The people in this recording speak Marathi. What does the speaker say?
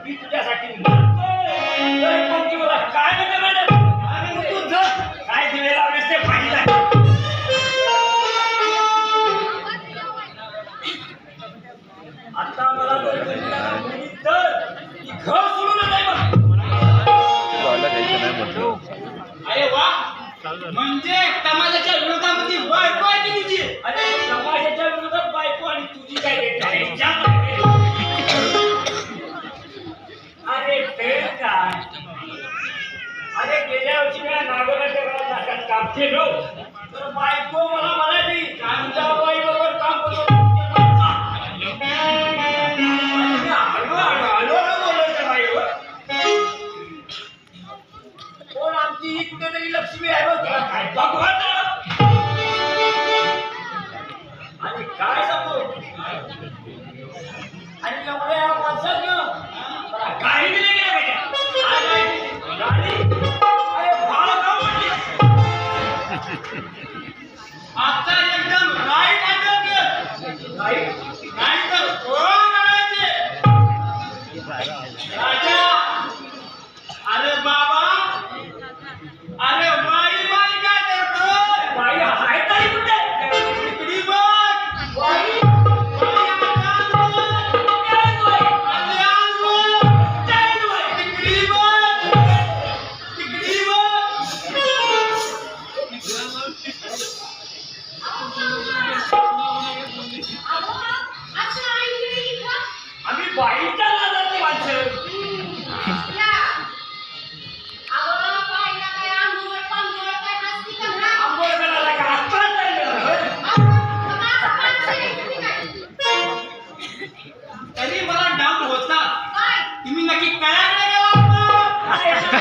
मी तुझ्यासाठी मरतोय मला काय म्हणते मॅडम आणि तू काय दिवे लावण्यास ते पाहिजे आता मला तर घर सोडून नाही अरे वा म्हणजे तमाशाच्या विरोधामध्ये बायको आहे की तुझी अरे तमाशाच्या विरोधात बायको आणि तुझी काय रेट आहे अरे फेर काय अरे गेल्या वर्षी मी नागोराच्या गावात नाकात काम केलो तर बायको मला म्हणाली कांताबाई बरोबर काम करतो कोण आमची ही कुठेतरी लक्ष्मी आहे बघ काय भगवान आणि काय सांगतो आणि एवढ्या माणसात गाडी दिली गेल्या गाडी अरे भाडं का म्हणली आता एकदम राईट आहे राईट तर कोण करायचे राजा अरे बाबा अरे बाई बाई काय करतो बाई हाय तरी कुठे इकडे बघ बाई आम्ही बाईच्या नादातली माणसं आंघोळ करायला का आत्ताच तरी मला डाऊट होता तुम्ही नक्की कळाकडे गेला होता